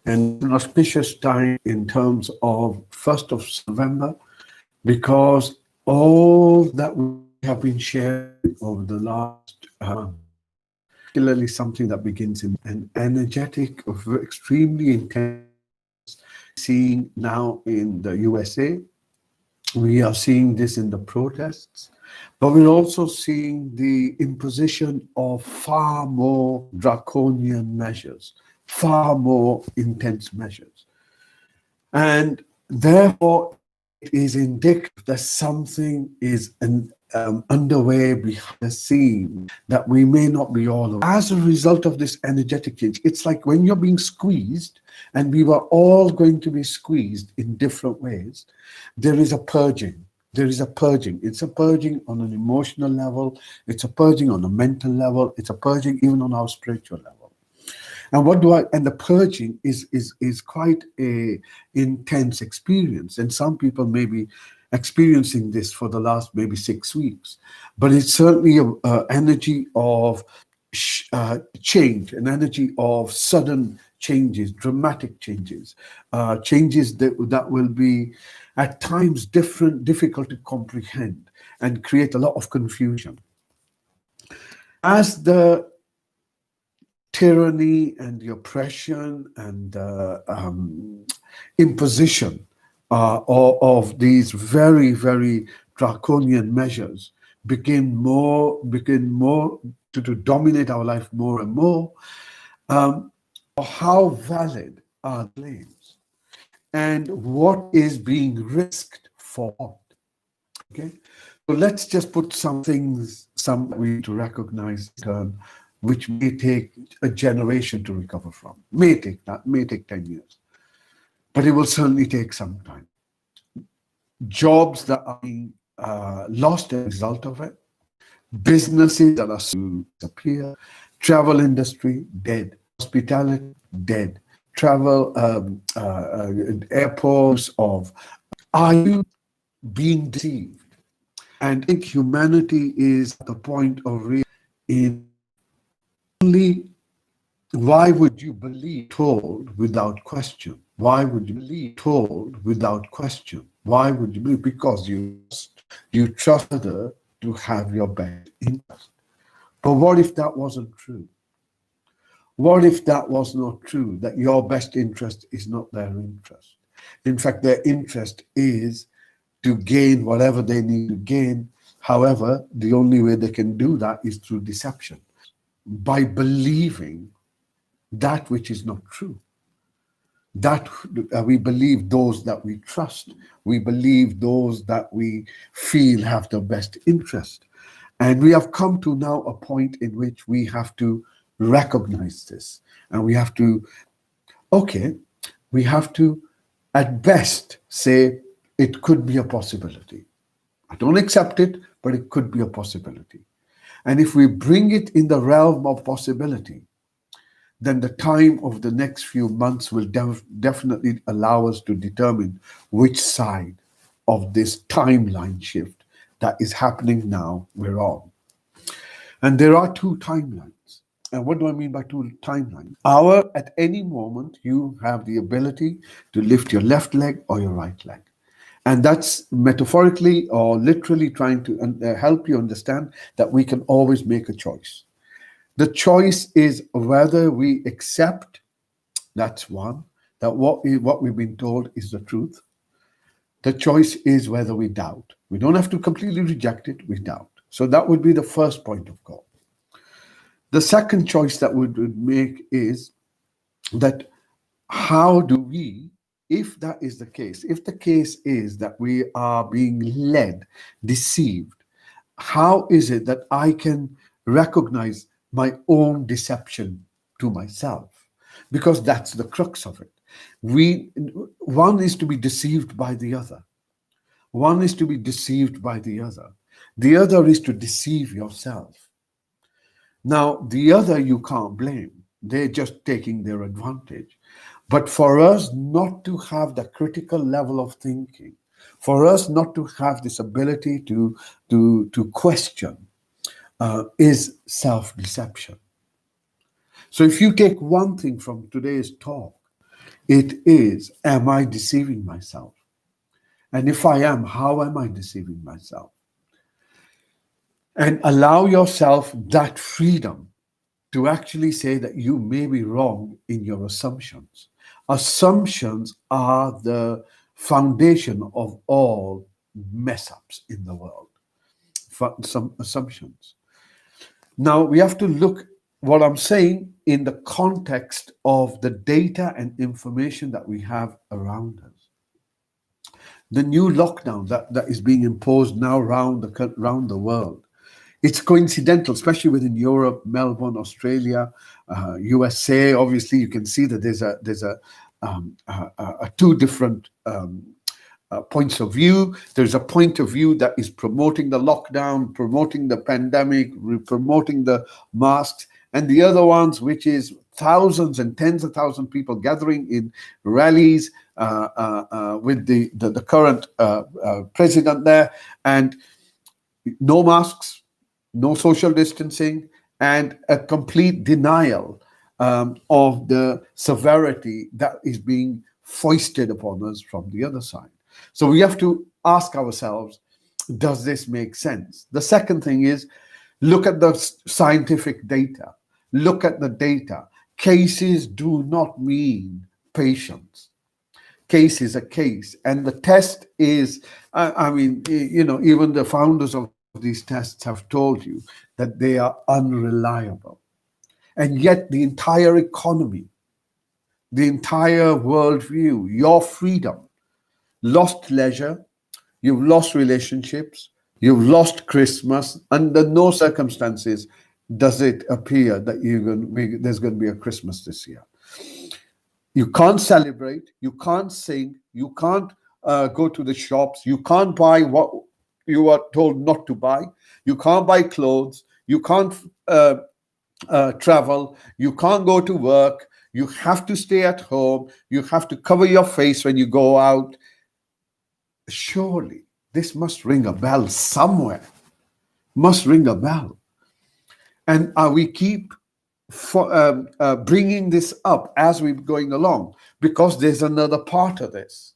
and an auspicious time in terms of 1st of November, because all that we have been sharing over the last month, particularly something that begins in an energetic, extremely intense, seeing now in the USA. We are seeing this in the protests, but we're also seeing the imposition of far more draconian measures, far more intense measures. And therefore, it is indicative that something is underway behind the scene that we may not be all aware. As a result of this energetic change, it's like when you're being squeezed, and we were all going to be squeezed in different ways, there is a purging. There is a purging. It's a purging on an emotional level. It's a purging on a mental level. It's a purging even on our spiritual level. And the purging is quite a intense experience. And some people may be experiencing this for the last maybe 6 weeks, but it's certainly an energy of change, an energy of sudden changes, dramatic changes, changes that will be at times difficult to comprehend and create a lot of confusion. As the tyranny and the oppression and the imposition of these very, very draconian measures begin more to dominate our life more and more, how valid are claims and what is being risked for what? Okay, so let's just put some things, some we to recognize which may take a generation to recover from. May take 10 years, but it will certainly take some time. Jobs that are being lost as a result of it, businesses that are soon to disappear, travel industry dead, hospitality dead, travel airports of. Are you being deceived? And I think humanity is at the point of in only. Why would you believe told without question? Why would you believe told without question? Why would you believe? Because you trust other to have your best interest. But what if that wasn't true? What if that was not true, that your best interest is not their interest? In fact, their interest is to gain whatever they need to gain. However, the only way they can do that is through deception, by believing that which is not true. That we believe those that we trust. We believe those that we feel have the best interest. And we have come to now a point in which we have to recognize this. And we have to, at best, say it could be a possibility. I don't accept it, but it could be a possibility. And if we bring it in the realm of possibility, then the time of the next few months will definitely allow us to determine which side of this timeline shift that is happening now we're on. And there are two timelines. And what do I mean by two timelines? At any moment, you have the ability to lift your left leg or your right leg. And that's metaphorically or literally trying to help you understand that we can always make a choice. The choice is whether we accept, that's one, that what we've been told is the truth. The choice is whether we doubt. We don't have to completely reject it, we doubt. So that would be the first point of call. The second choice that we would make is that how do we, if that is the case, if the case is that we are being led, deceived, how is it that I can recognize my own deception to myself? Because that's the crux of it. One is to be deceived by the other. One is to be deceived by the other. The other is to deceive yourself. Now, the other you can't blame. They're just taking their advantage. But for us not to have the critical level of thinking, for us not to have this ability to question, is self-deception. So if you take one thing from today's talk, It is, am I deceiving myself? And if I am, how am I deceiving myself? And allow yourself that freedom to actually say that you may be wrong in your assumptions. Assumptions are the foundation of all mess ups in the world. Some assumptions. Now we have to look what I'm saying in the context of the data and information that we have around us. The new lockdown that is being imposed now around the world. It's coincidental, especially within Europe, Melbourne, Australia, USA. Obviously, you can see that there's a two different points of view. There's a point of view that is promoting the lockdown, promoting the pandemic, promoting the masks, and the other ones, which is thousands and tens of thousands of people gathering in rallies with the current president there, and no masks, no social distancing, and a complete denial of the severity that is being foisted upon us from the other side. So we have to ask ourselves, does this make sense? The second thing is, look at the scientific data. Look at the data. Cases do not mean patients. Case is a case, and the test is, I mean, even the founders of these tests have told you that they are unreliable. And yet the entire economy, the entire worldview, your freedom, lost leisure, you've lost relationships, you've lost Christmas. Under no circumstances does it appear that there's going to be a Christmas this year. You can't celebrate, you can't sing, you can't go to the shops, you can't buy what you are told not to buy, you can't buy clothes, you can't travel, you can't go to work, you have to stay at home, you have to cover your face when you go out. Surely this must ring a bell somewhere, must ring a bell. And we keep bringing this up as we're going along, because there's another part of this,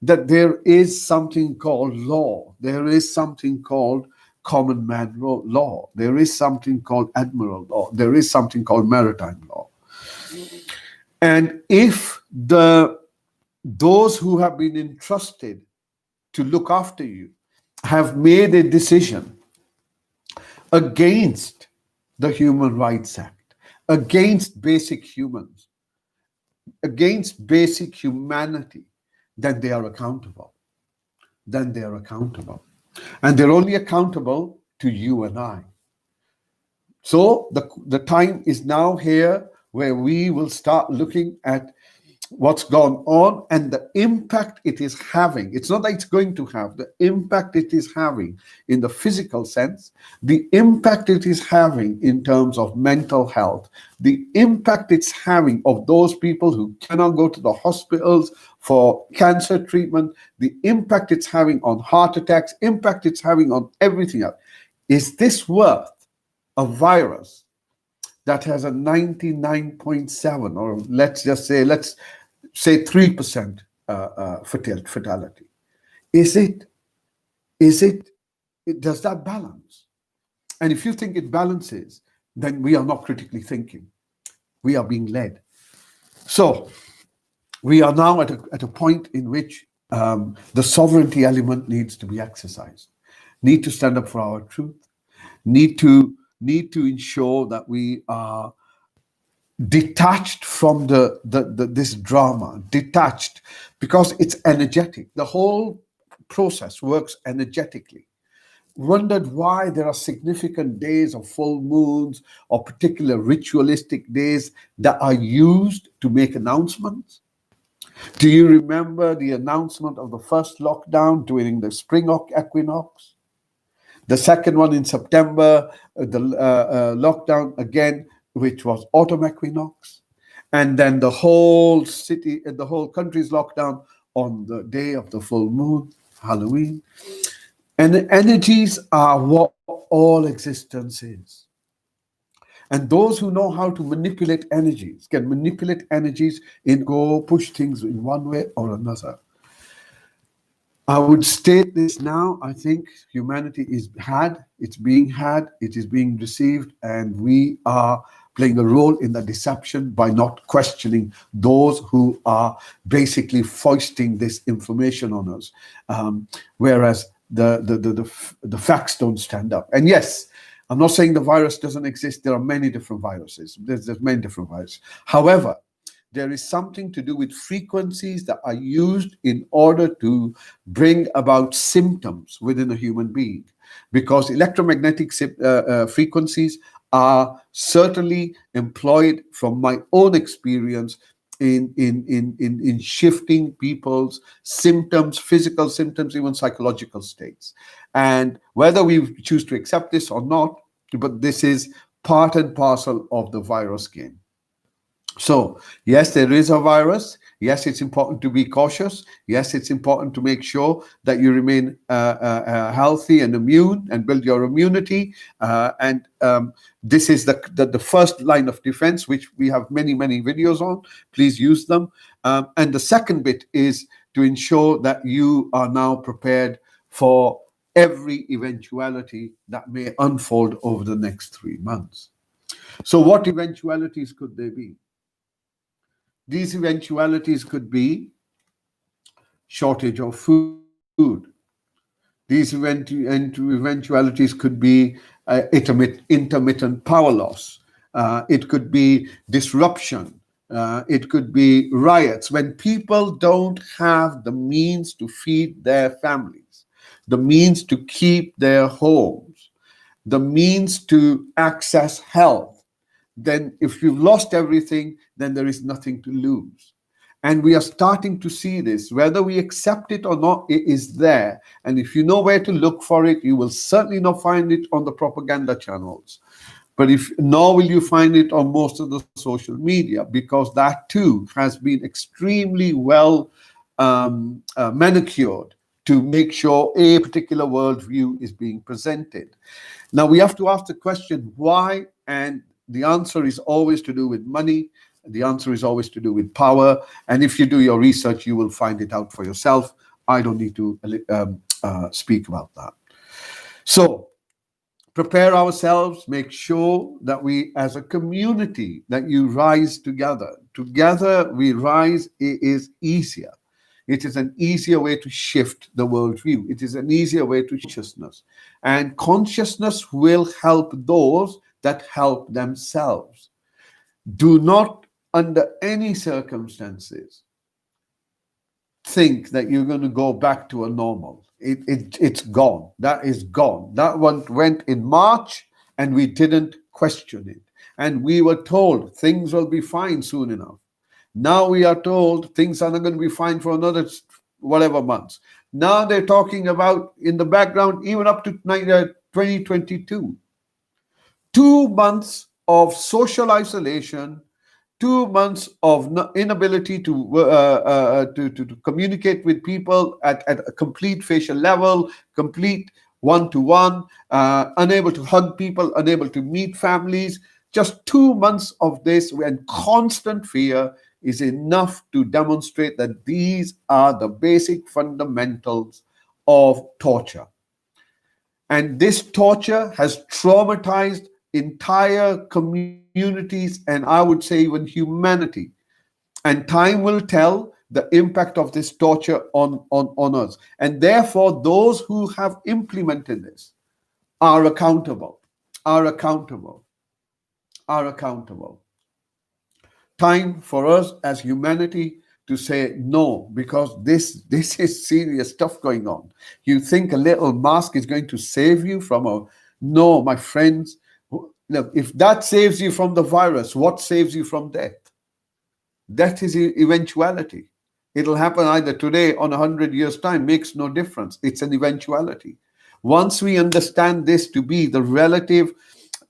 that there is something called law, there is something called common man law, there is something called admiral law, there is something called maritime law. And if those who have been entrusted to look after you have made a decision against the Human Rights Act, against basic humans, against basic humanity, then they are accountable. Then they are accountable. And they're only accountable to you and I. So the time is now here where we will start looking at what's gone on and the impact it is having. It's not that it's going to have, the impact it is having in the physical sense, the impact it is having in terms of mental health, the impact it's having of those people who cannot go to the hospitals for cancer treatment, the impact it's having on heart attacks, impact it's having on everything else. Is this worth a virus that has a 99.7, or let's say 3% fatality? Is it, does that balance? And if you think it balances, then we are not critically thinking. We are being led. So we are now at a point in which the sovereignty element needs to be exercised, need to stand up for our truth, need to ensure that we are detached from this drama, detached, because it's energetic. The whole process works energetically. Wondered why there are significant days of full moons or particular ritualistic days that are used to make announcements? Do you remember the announcement of the first lockdown during the spring equinox? The second one in September, the lockdown again, which was autumn equinox. And then the whole city, the whole country's lockdown on the day of the full moon, Halloween. And the energies are what all existence is. And those who know how to manipulate energies can manipulate energies in go push things in one way or another. I would state this now. I think humanity it's being had, it is being deceived, and we are playing a role in the deception by not questioning those who are basically foisting this information on us. Whereas the facts don't stand up. And yes, I'm not saying the virus doesn't exist. There are many different viruses. There's many different viruses. However, there is something to do with frequencies that are used in order to bring about symptoms within a human being, because electromagnetic frequencies are certainly employed, from my own experience, in shifting people's symptoms, physical symptoms, even psychological states. And whether we choose to accept this or not, but this is part and parcel of the virus game. So, yes, there is a virus. Yes, it's important to be cautious. Yes, it's important to make sure that you remain healthy and immune and build your immunity. And this is the first line of defense, which we have many, many videos on. Please use them. And the second bit is to ensure that you are now prepared for every eventuality that may unfold over the next 3 months. So what eventualities could they be? These eventualities could be shortage of food. These eventualities could be intermittent power loss. It could be disruption. It could be riots. When people don't have the means to feed their families, the means to keep their homes, the means to access health, then if you've lost everything, then there is nothing to lose. And we are starting to see this. Whether we accept it or not, it is there. And if you know where to look for it, you will certainly not find it on the propaganda channels. But nor will you find it on most of the social media, because that too has been extremely well manicured to make sure a particular worldview is being presented. Now we have to ask the question, why? And the answer is always to do with money. The answer is always to do with power. And if you do your research, you will find it out for yourself. I don't need to speak about that. So prepare ourselves, make sure that we as a community, that you rise together. Together we rise. It is easier. It is an easier way to shift the worldview. It is an easier way to consciousness. And consciousness will help those that help themselves. Do not, under any circumstances, think that you're going to go back to a normal. It's gone. That is gone. That one went in March and we didn't question it. And we were told things will be fine soon enough. Now we are told things are not going to be fine for another whatever months. Now they're talking about in the background even up to 2022. 2 months of social isolation, 2 months of inability to communicate with people at a complete facial level, complete one-to-one, unable to hug people, unable to meet families. Just 2 months of this and constant fear is enough to demonstrate that these are the basic fundamentals of torture. And this torture has traumatized entire communities, and I would say even humanity. And time will tell the impact of this torture on us. And therefore, those who have implemented this are accountable, are accountable, are accountable. Time for us as humanity to say no, because this is serious stuff going on. You think a little mask is going to save you from a... No, my friends. Look, if that saves you from the virus, what saves you from death? Death is eventuality. It'll happen either today or 100 years' time, makes no difference. It's an eventuality. Once we understand this to be the relative,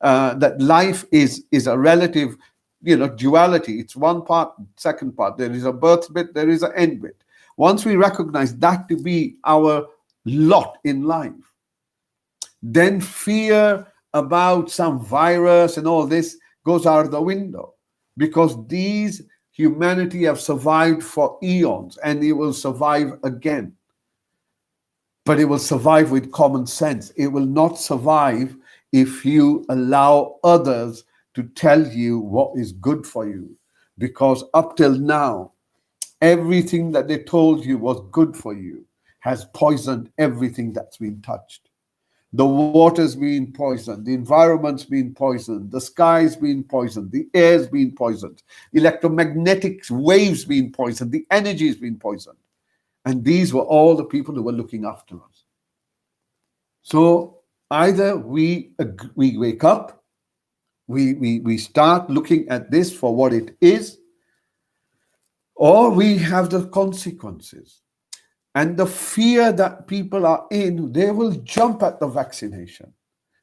that life is a relative, duality. It's one part, second part. There is a birth bit, there is an end bit. Once we recognize that to be our lot in life, then fear about some virus and all this goes out of the window, because these humanity have survived for eons, and it will survive again. But it will survive with common sense. It will not survive if you allow others to tell you what is good for you. Because up till now, everything that they told you was good for you has poisoned everything that's been touched. The water's been poisoned, the environment's been poisoned, the sky's been poisoned, the air's been poisoned, electromagnetic waves been poisoned, the energy's been poisoned. And these were all the people who were looking after us. So either we wake up, we start looking at this for what it is, or we have the consequences. And the fear that people are in, they will jump at the vaccination.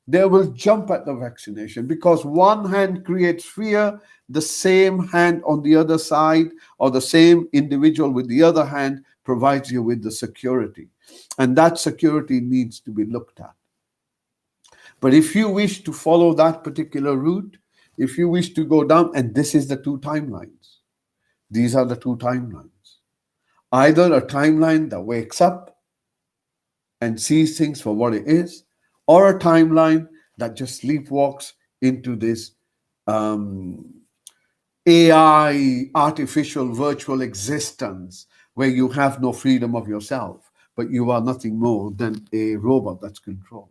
They will jump at the vaccination, because one hand creates fear, the same hand on the other side, or the same individual with the other hand, provides you with the security. And that security needs to be looked at. But if you wish to follow that particular route, if you wish to go down, and this is the two timelines. These are the two timelines. Either a timeline that wakes up and sees things for what it is, or a timeline that just sleepwalks into this AI, artificial virtual existence, where you have no freedom of yourself, but you are nothing more than a robot that's controlled,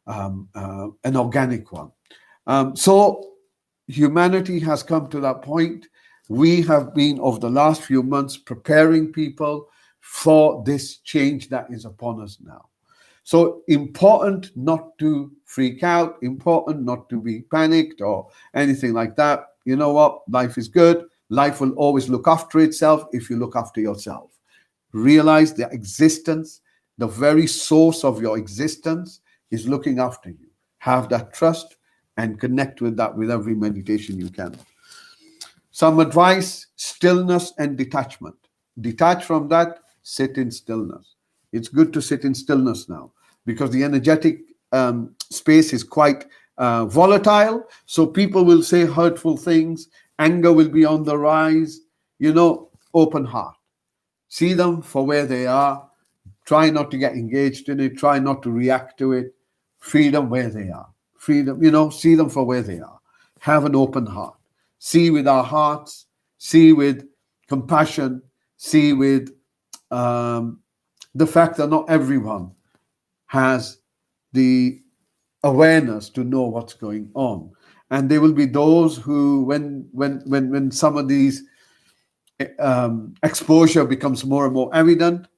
an organic one. So humanity has come to that point. We have been, over the last few months, preparing people for this change that is upon us now. So important not to freak out, important not to be panicked or anything like that. You know what? Life is good. Life will always look after itself if you look after yourself. Realize the existence, the very source of your existence is looking after you. Have that trust and connect with that with every meditation you can. Some advice: stillness and detachment. Detach from that, sit in stillness. It's good to sit in stillness now, because the energetic space is quite volatile. So people will say hurtful things. Anger will be on the rise. Open heart. See them for where they are. Try not to get engaged in it. Try not to react to it. Freedom where they are. Freedom, see them for where they are. Have an open heart. See with our hearts. See with compassion. See with the fact that not everyone has the awareness to know what's going on. And there will be those who, when some of these exposure becomes more and more evident,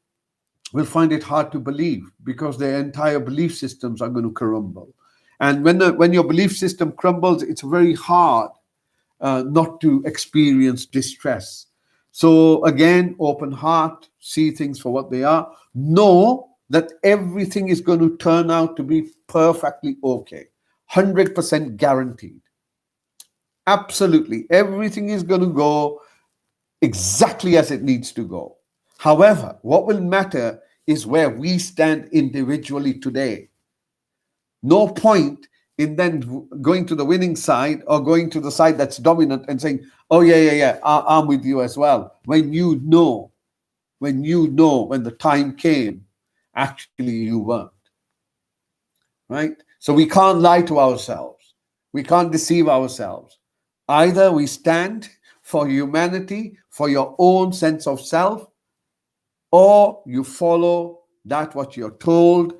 will find it hard to believe, because their entire belief systems are going to crumble. And when your belief system crumbles, it's very hard not to experience distress. So again, open heart, see things for what they are. Know that everything is going to turn out to be perfectly okay. 100% guaranteed. Absolutely. Everything is going to go exactly as it needs to go. However, what will matter is where we stand individually today. No point in then going to the winning side or going to the side that's dominant and saying, oh, yeah, I'm with you as well. When when the time came, actually you weren't. Right? So we can't lie to ourselves. We can't deceive ourselves. Either we stand for humanity, for your own sense of self, or you follow that what you're told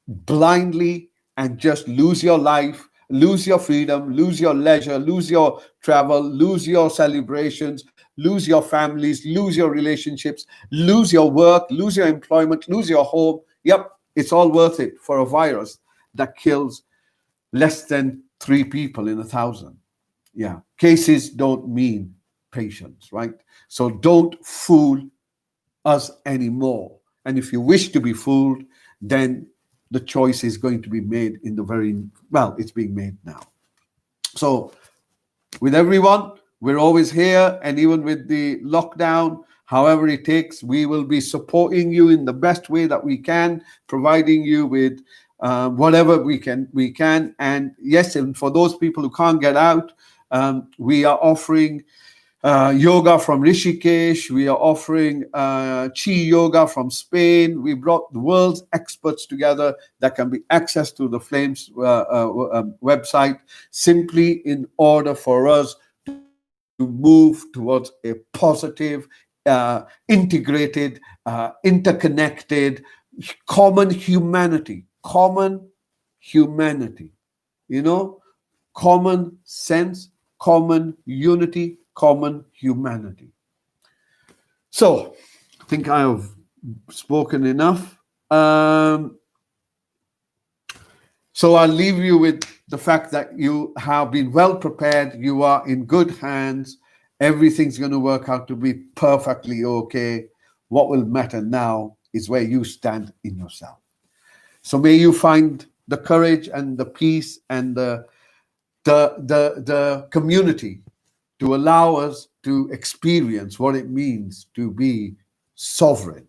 blindly and just lose your life, lose your freedom, lose your leisure, lose your travel, lose your celebrations, lose your families, lose your relationships, lose your work, lose your employment, lose your home. Yep, it's all worth it for a virus that kills less than 3 people in 1,000. Yeah, cases don't mean patients, right? So don't fool us anymore. And if you wish to be fooled, then the choice is going to be made it's being made now. So with everyone, we're always here, and even with the lockdown, however it takes, we will be supporting you in the best way that we can, providing you with whatever we can. And yes, and for those people who can't get out, We are offering yoga from Rishikesh. We are offering Chi Yoga from Spain. We brought the world's experts together that can be accessed to the Flames website, simply in order for us to move towards a positive, integrated, interconnected, common humanity. Common humanity. You know, common sense, common unity, common humanity. So, I think I have spoken enough. So I'll leave you with the fact that you have been well prepared. You are in good hands. Everything's going to work out to be perfectly okay. What will matter now is where you stand in yourself. So may you find the courage and the peace and the community to allow us to experience what it means to be sovereign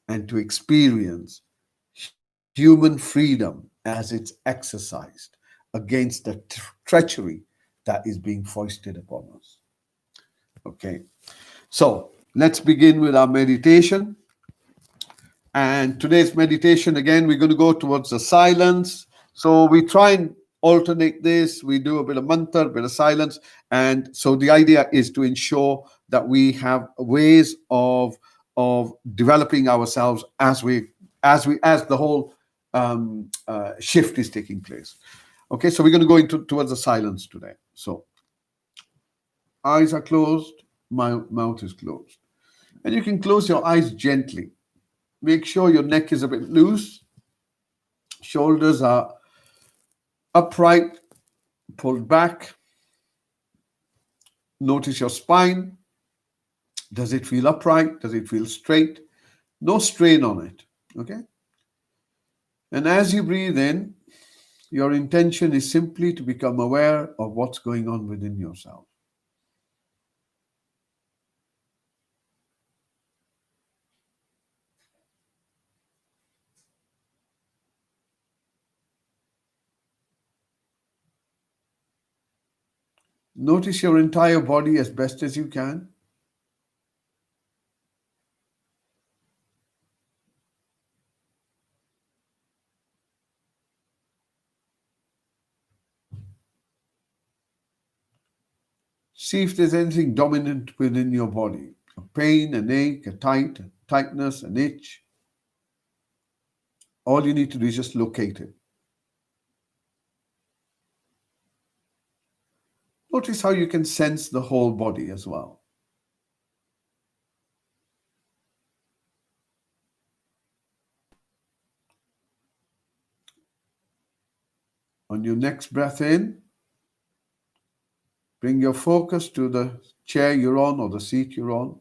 and to experience human freedom as it's exercised against the treachery that is being foisted upon us. Okay, so let's begin with our meditation. And today's meditation, again, we're going to go towards the silence. So we try and alternate this. We do a bit of mantra, a bit of silence. And so the idea is to ensure that we have ways of developing ourselves as the whole shift is taking place. Okay, so we're going to go towards the silence today. So eyes are closed, my mouth is closed. And you can close your eyes gently. Make sure your neck is a bit loose. Shoulders are upright, pulled back. Notice your spine. Does it feel upright? Does it feel straight? No strain on it. Okay? And as you breathe in, your intention is simply to become aware of what's going on within yourself. Notice your entire body as best as you can. See if there's anything dominant within your body. A pain, an ache, a tightness, an itch. All you need to do is just locate it. Notice how you can sense the whole body as well. On your next breath in, bring your focus to the chair you're on or the seat you're on.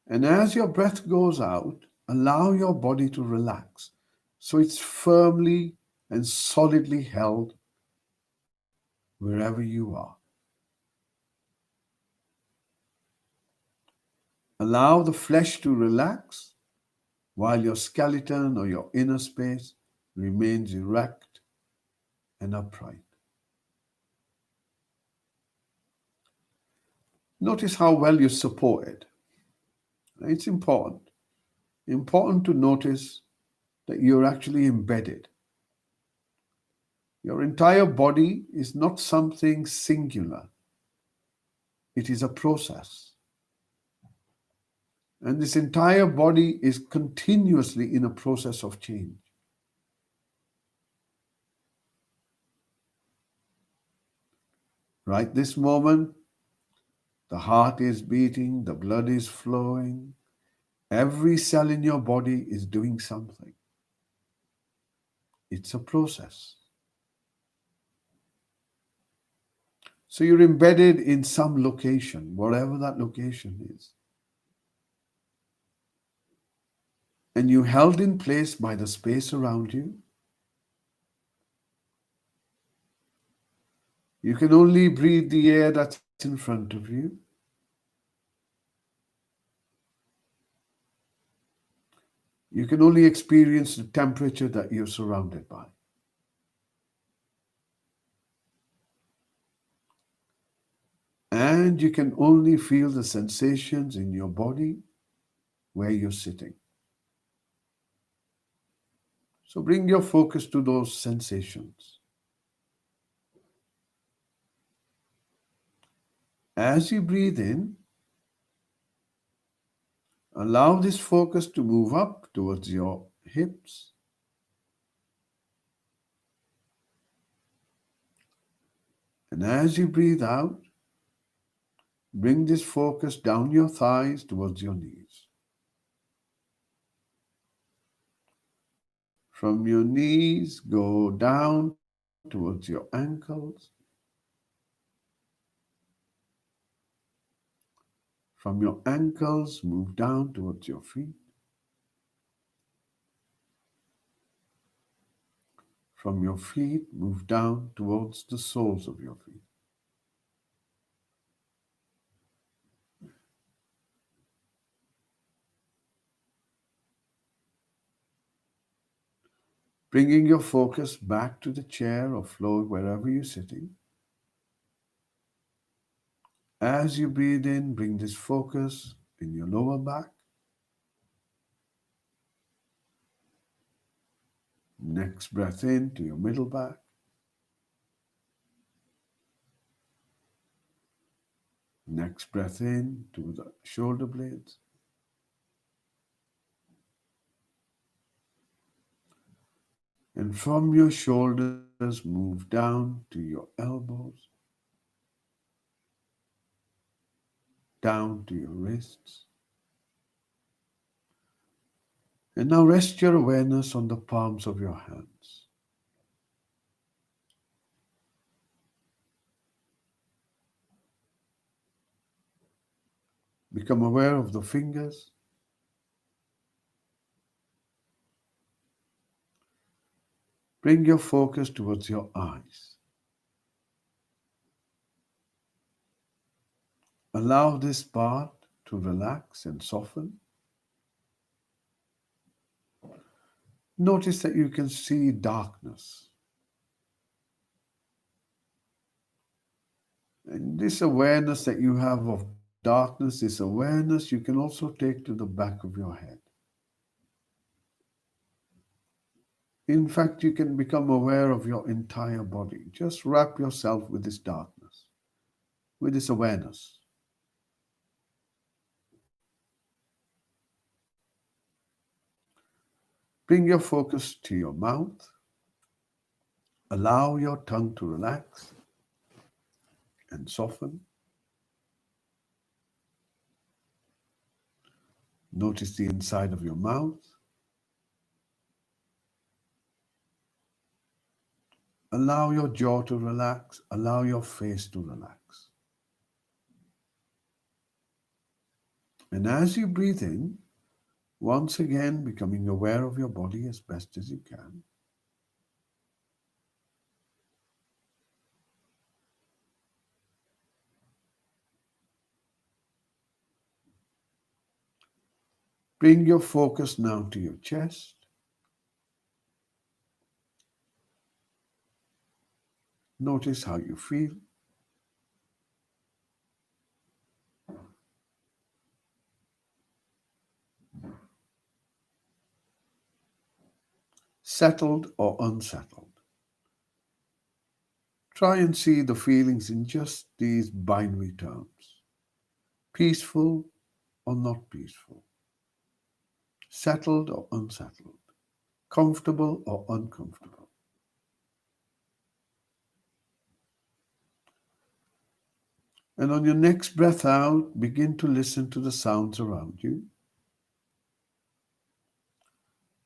And as your breath goes out, allow your body to relax so it's firmly and solidly held wherever you are. Allow the flesh to relax while your skeleton or your inner space remains erect and upright. Notice how well you're supported. It's important to notice that you're actually embedded. Your entire body is not something singular. It is a process. And this entire body is continuously in a process of change. Right this moment, the heart is beating, the blood is flowing. Every cell in your body is doing something. It's a process. So you're embedded in some location, whatever that location is. And you're held in place by the space around you. You can only breathe the air that's in front of you. You can only experience the temperature that you're surrounded by. moment you can only feel the sensations in your body where you're sitting. So bring your focus to those sensations. As you breathe in, allow this focus to move up towards your hips. And as you breathe out, bring this focus down your thighs towards your knees. From your knees, go down towards your ankles. From your ankles, move down towards your feet. From your feet, move down towards the soles of your feet. Bringing your focus back to the chair or floor wherever you're sitting. As you breathe in, bring this focus in your lower back. Next breath in to your middle back. Next breath in to the shoulder blades. And from your shoulders, move down to your elbows, down to your wrists. And now rest your awareness on the palms of your hands. Become aware of the fingers. Bring your focus towards your eyes. Allow this part to relax and soften. Notice that you can see darkness. And this awareness that you have of darkness, this awareness you can also take to the back of your head. In fact, you can become aware of your entire body. Just wrap yourself with this darkness, with this awareness. Bring your focus to your mouth. Allow your tongue to relax and soften. Notice the inside of your mouth. Allow your jaw to relax. Allow your face to relax. And as you breathe in, once again becoming aware of your body as best as you can. Bring your focus now to your chest. Notice how you feel. Settled or unsettled. Try and see the feelings in just these binary terms. Peaceful or not peaceful. Settled or unsettled. Comfortable or uncomfortable. And on your next breath out, begin to listen to the sounds around you.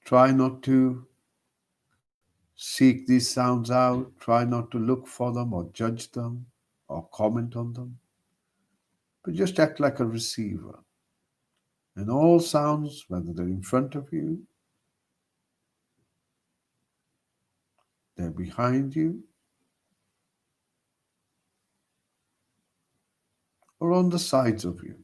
Try not to seek these sounds out. Try not to look for them or judge them or comment on them. But just act like a receiver. And all sounds, whether they're in front of you, they're behind you, or on the sides of you.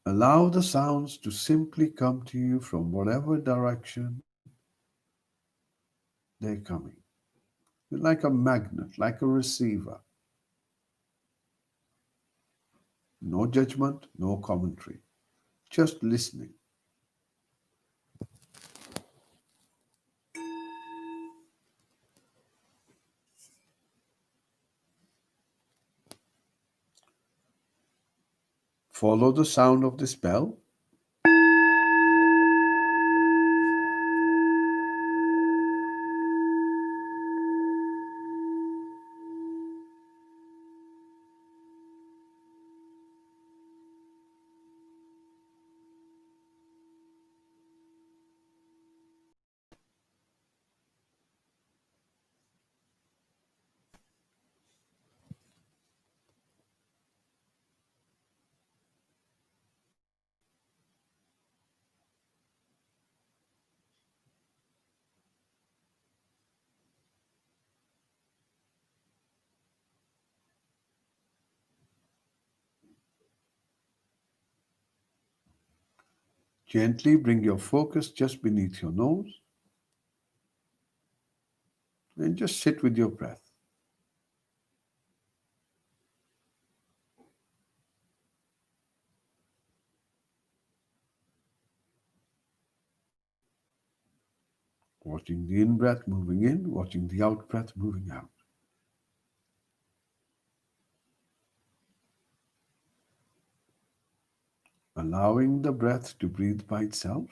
Allow the sounds to simply come to you from whatever direction they're coming. You're like a magnet, like a receiver. No judgment, no commentary, just listening. Follow the sound of this bell. Gently bring your focus just beneath your nose and just sit with your breath. Watching the in breath moving in, watching the out breath moving out. Allowing the breath to breathe by itself.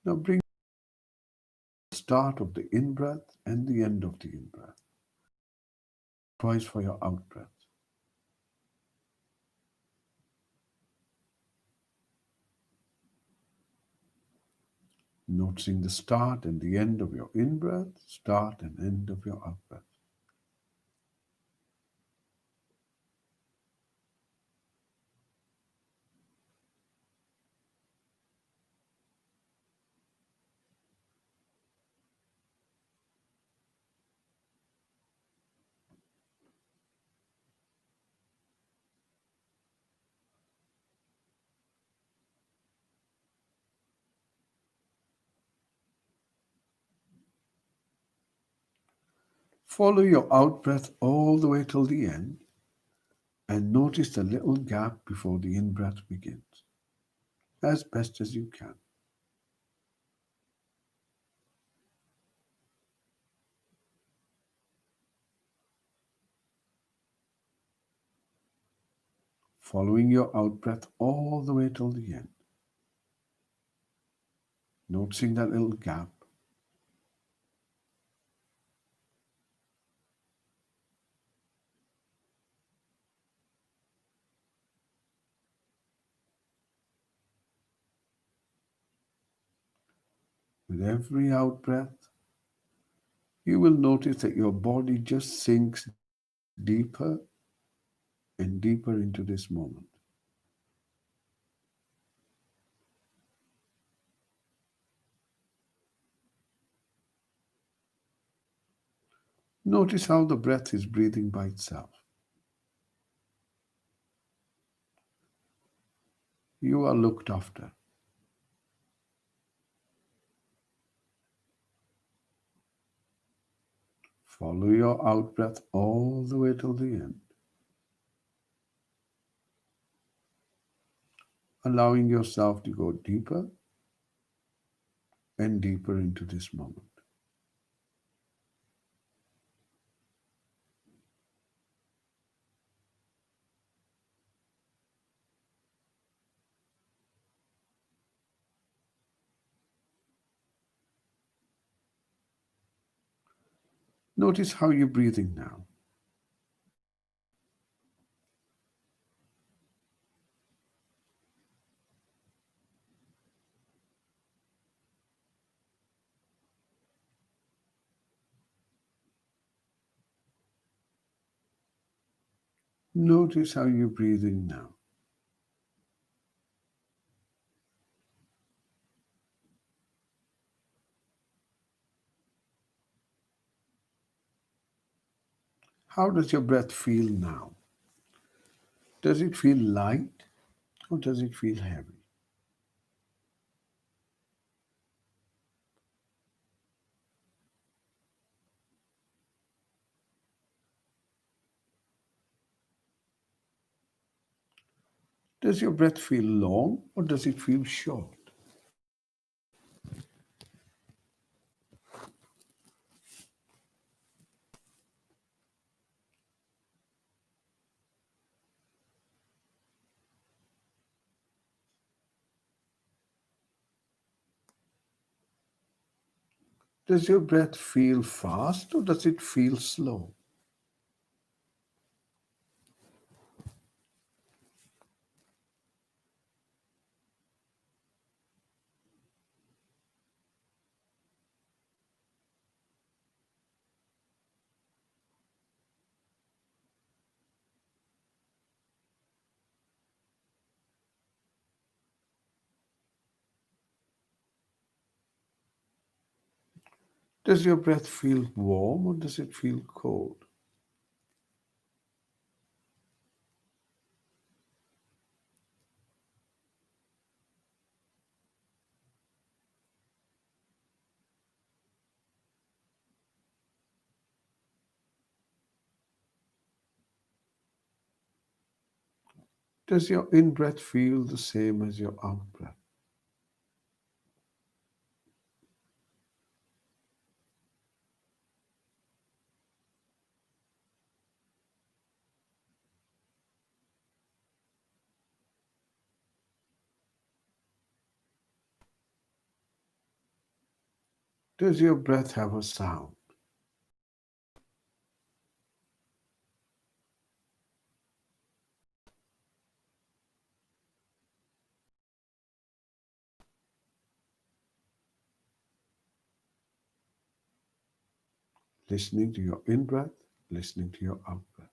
Now bring the start of the in breath and the end of the in breath. Twice for your out breath. Noticing the start and the end of your in breath, start and end of your out breath. Follow your out breath all the way till the end and notice the little gap before the in breath begins, as best as you can. Following your out breath all the way till the end, noticing that little gap. With every out breath, you will notice that your body just sinks deeper and deeper into this moment. Notice how the breath is breathing by itself. You are looked after. Follow your out breath all the way till the end, allowing yourself to go deeper and deeper into this moment. Notice how you're breathing now. Notice how you're breathing now. How does your breath feel now? Does it feel light or does it feel heavy? Does your breath feel long or does it feel short? Does your breath feel fast or does it feel slow? Does your breath feel warm or does it feel cold? Does your in breath feel the same as your out breath? Does your breath have a sound? Listening to your in breath, listening to your out breath.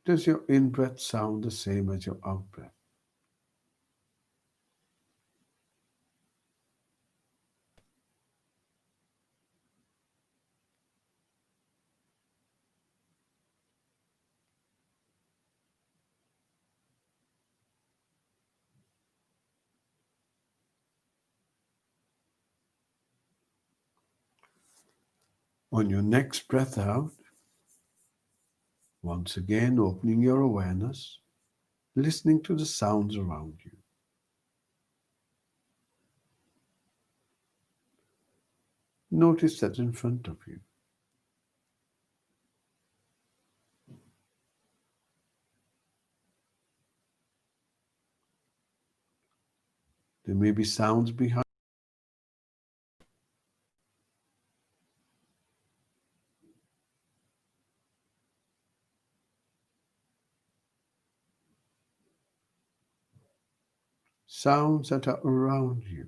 Does your in breath sound the same as your out breath? On your next breath out, once again opening your awareness, listening to the sounds around you. Notice that in front of you. There may be sounds behind. Sounds that are around you.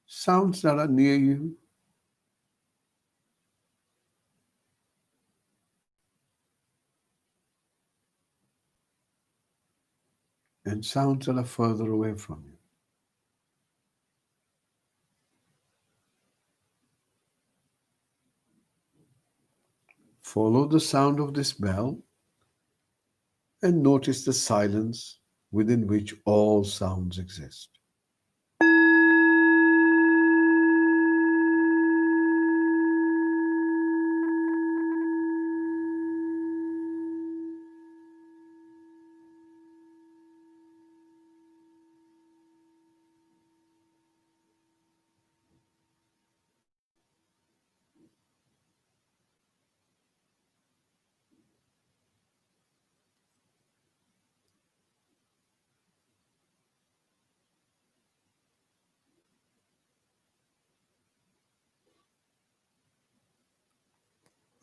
Sounds that are near you. And sounds that are further away from you. Follow the sound of this bell and notice the silence within which all sounds exist.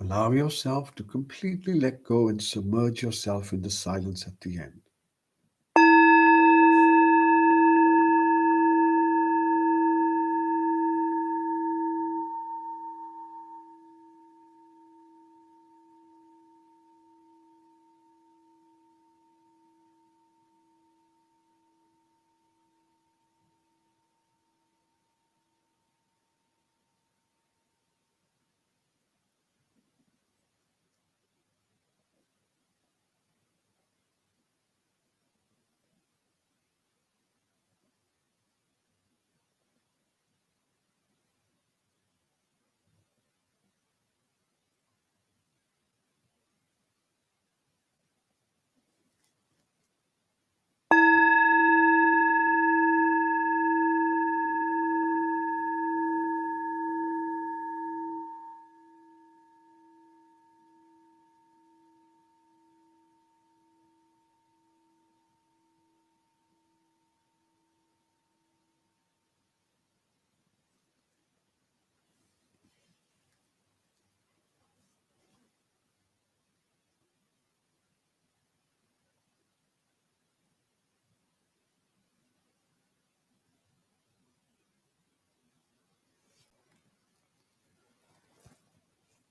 Allow yourself to completely let go and submerge yourself in the silence at the end.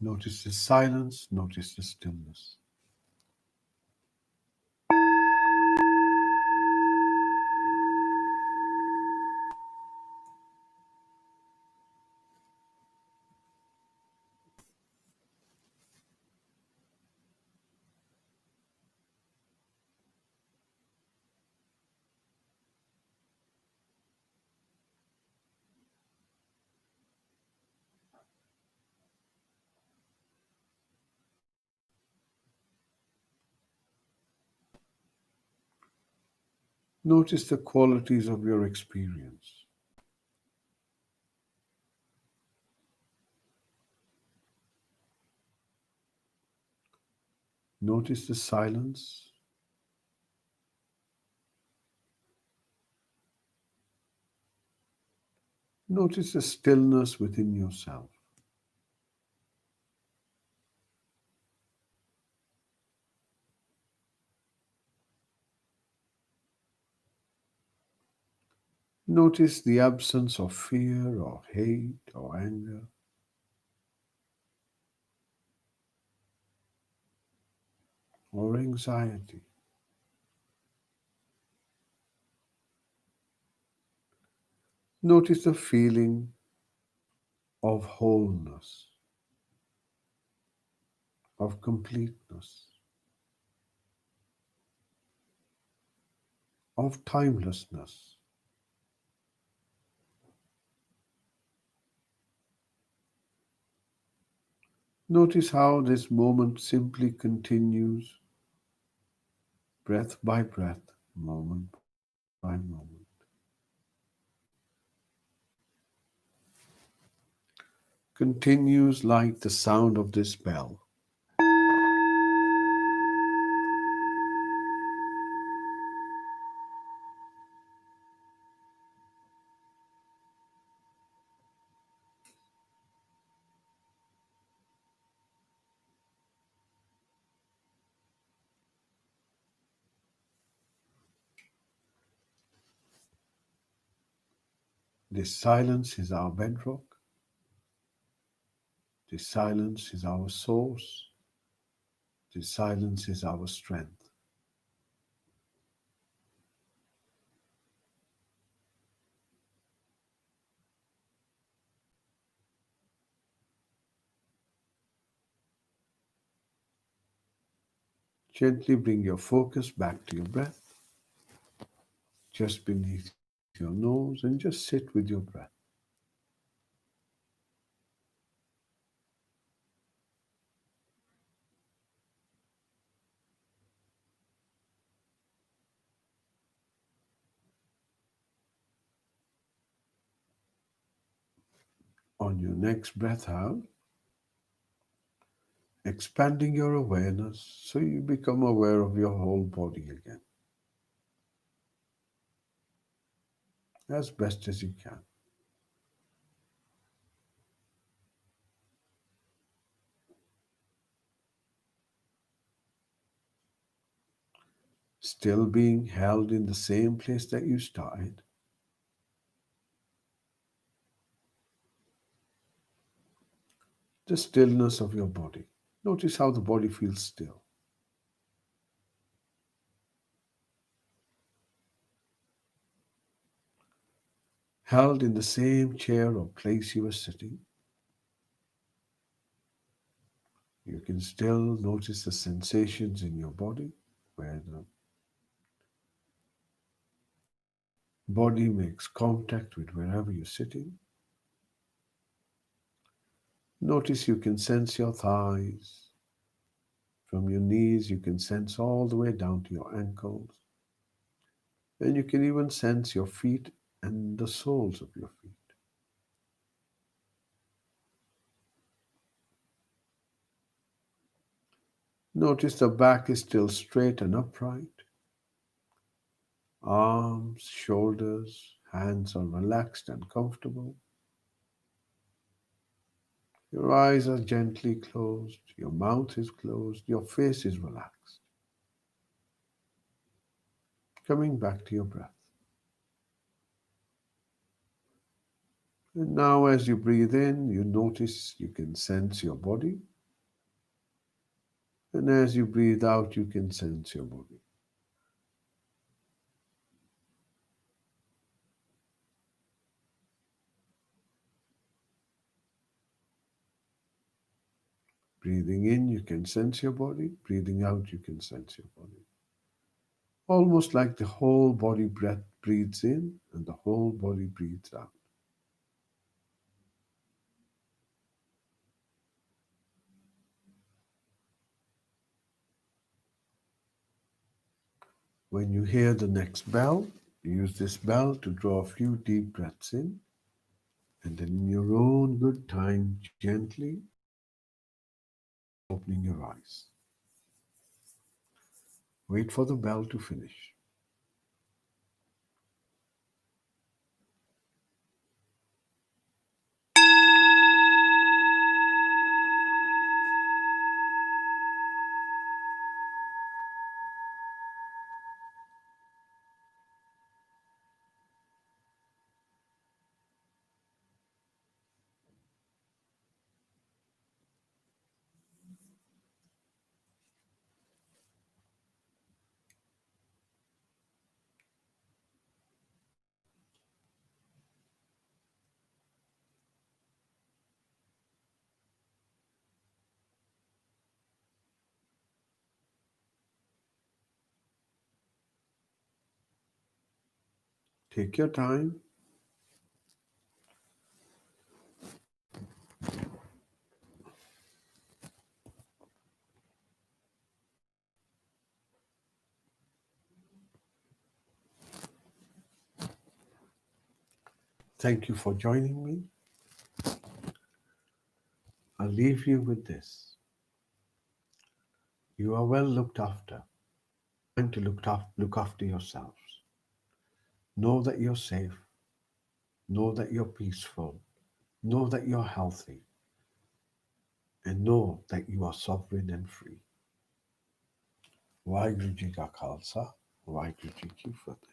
Notice the silence, notice the stillness. Notice the qualities of your experience. Notice the silence. Notice the stillness within yourself. Notice the absence of fear or hate or anger or anxiety. Notice the feeling of wholeness, of completeness, of timelessness. Notice how this moment simply continues, breath by breath, moment by moment. Continues like the sound of this bell. This silence is our bedrock. This silence is our source. This silence is our strength. Gently bring your focus back to your breath, just beneath your nose, and just sit with your breath. On your next breath out, expanding your awareness so you become aware of your whole body again, as best as you can. Still being held in the same place that you started. The stillness of your body. Notice how the body feels still. Held in the same chair or place you were sitting. You can still notice the sensations in your body where the body makes contact with wherever you're sitting. Notice you can sense your thighs. From your knees, you can sense all the way down to your ankles. And you can even sense your feet and the soles of your feet. Notice the back is still straight and upright. Arms, shoulders, hands are relaxed and comfortable. Your eyes are gently closed. Your mouth is closed. Your face is relaxed. Coming back to your breath. And now, as you breathe in, you notice you can sense your body. And as you breathe out, you can sense your body. Breathing in, you can sense your body. Breathing out, you can sense your body. Almost like the whole body breath breathes in and the whole body breathes out. When you hear the next bell, use this bell to draw a few deep breaths in, and then in your own good time, gently opening your eyes. Wait for the bell to finish. Take your time. Thank you for joining me. I'll leave you with this. You are well looked after. Time to look after yourselves. Know that you're safe. Know that you're peaceful. Know that you're healthy. And know that you are sovereign and free. Waheguru ji ਕਾ ਖਾਲਸਾ ਵਾਹਿਗੁਰੂ ਜੀ ਕੀ ਫਤਿਹ